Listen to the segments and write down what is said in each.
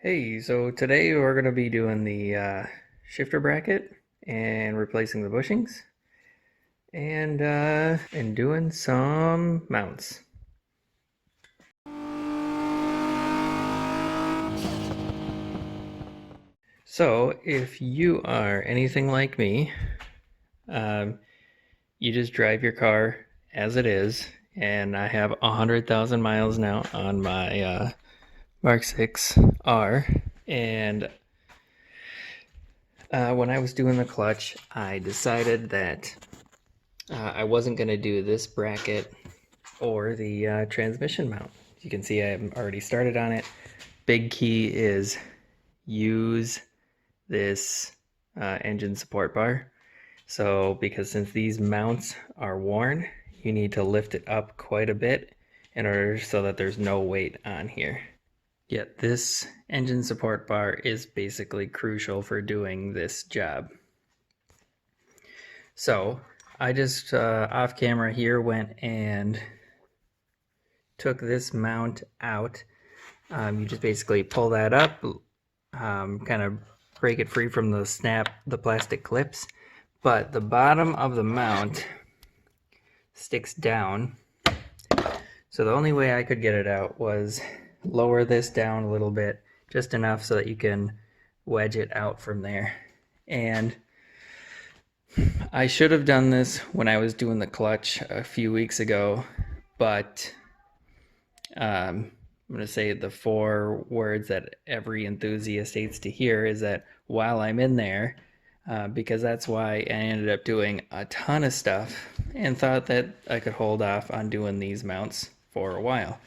Hey, so today we're going to be doing the shifter bracket and replacing the bushings and doing some mounts. So if you are anything like me, um, you just drive your car as it is, and I have 100,000 miles now on my Mark 6 R, and when I was doing the clutch, I decided that I wasn't going to do this bracket or the transmission mount. You can see I'm already started on it. Big key is use this engine support bar. So because since these mounts are worn, you need to lift it up quite a bit in order so that there's no weight on here. Yet this engine support bar is basically crucial for doing this job. So I just off camera here went and took this mount out. You just basically pull that up, kind of break it free from the plastic clips, but the bottom of the mount sticks down. So the only way I could get it out was lower this down a little bit, just enough so that you can wedge it out from there. And I should have done this when I was doing the clutch a few weeks ago, but I'm going to say the 4 words that every enthusiast hates to hear is that while I'm in there, because that's why I ended up doing a ton of stuff and thought that I could hold off on doing these mounts for a while.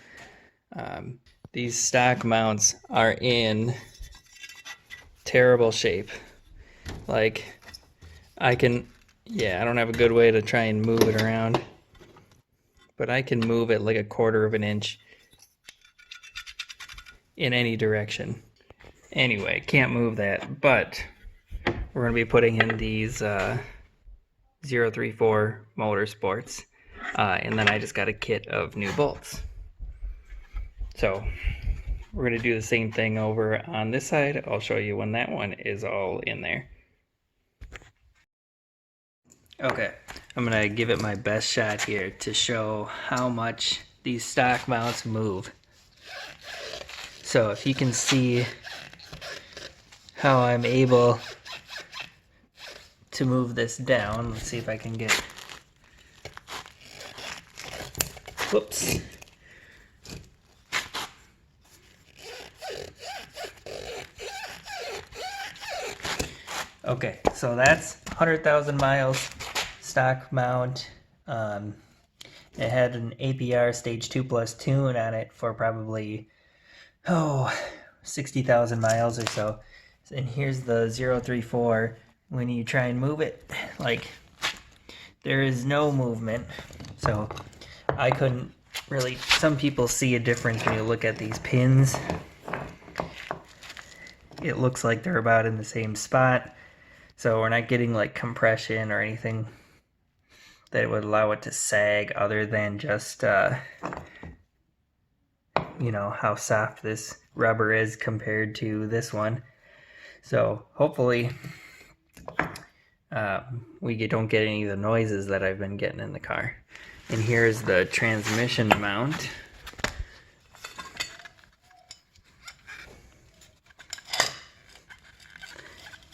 These stock mounts are in terrible shape. Like, I don't have a good way to try and move it around, but I can move it like 1/4 of an inch in any direction. Anyway, can't move that, but we're going to be putting in these 034 Motorsports, and then I just got a kit of new bolts. So we're going to do the same thing over on this side. I'll show you when that one is all in there. Okay, I'm going to give it my best shot here to show how much these stock mounts move. So if you can see how I'm able to move this down, let's see if I can get, whoops. Okay, so that's 100,000 miles stock mount. It had an APR stage 2+ tune on it for probably 60,000 miles or so. And here's the 034. When you try and move it, like, there is no movement. So I couldn't really, some people see a difference when you look at these pins. It looks like they're about in the same spot. So we're not getting like compression or anything that would allow it to sag other than just, you know, how soft this rubber is compared to this one. So hopefully we don't get any of the noises that I've been getting in the car. And here's the transmission mount.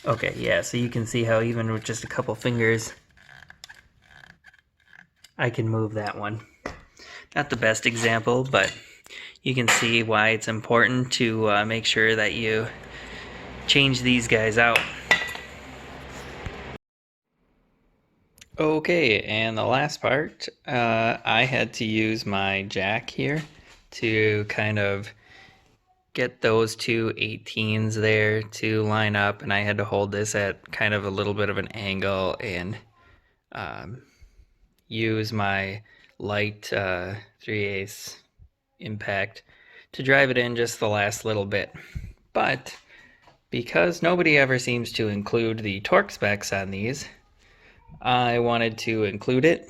Okay, yeah, so you can see how even with just a couple fingers, I can move that one. Not the best example, but you can see why it's important to make sure that you change these guys out. Okay, and the last part, I had to use my jack here to kind of get those two 18s there to line up, and I had to hold this at kind of a little bit of an angle and use my light 3/8 impact to drive it in just the last little bit. But because nobody ever seems to include the torque specs on these, I wanted to include it.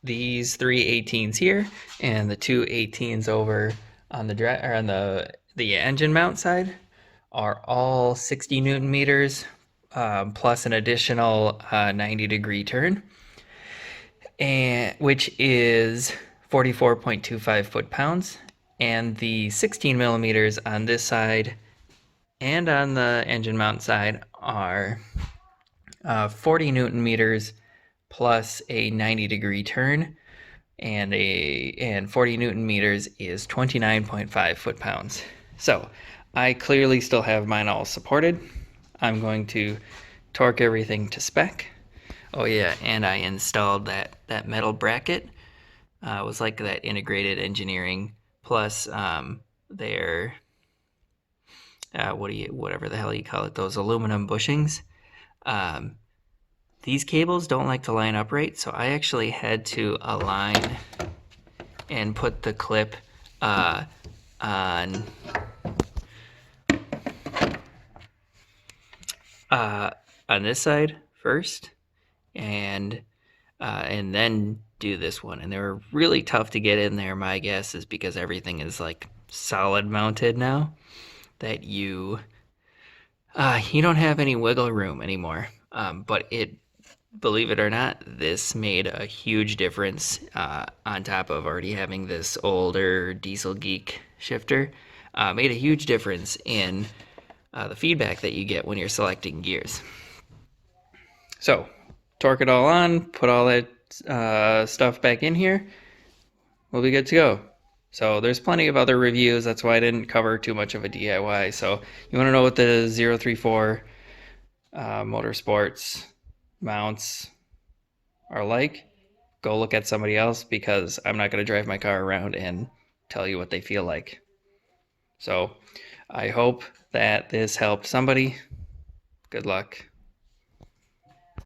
These 3 18s here and the 2 18s over on the the engine mount side are all 60 Newton meters, plus an additional 90-degree turn, and which is 44.25 foot-pounds. And the 16 millimeters on this side and on the engine mount side are 40 Newton meters plus a 90-degree turn, and 40 Newton meters is 29.5 foot-pounds. So I clearly still have mine all supported. I'm going to torque everything to spec. Oh yeah, and I installed that metal bracket. It was like that integrated engineering plus their whatever the hell you call it, those aluminum bushings. These cables don't like to line up right, so I actually had to align and put the clip on this side first, and then do this one. And they were really tough to get in there. My guess is because everything is like solid mounted now, that you don't have any wiggle room anymore. But believe it or not, this made a huge difference on top of already having this older Diesel Geek shifter. Made a huge difference in the feedback that you get when you're selecting gears. So, torque it all on, put all that stuff back in here, we'll be good to go. So there's plenty of other reviews, that's why I didn't cover too much of a DIY. So you want to know what the 034 Motorsports mounts are like, go look at somebody else, because I'm not going to drive my car around and tell you what they feel like. So I hope that this helped somebody. Good luck.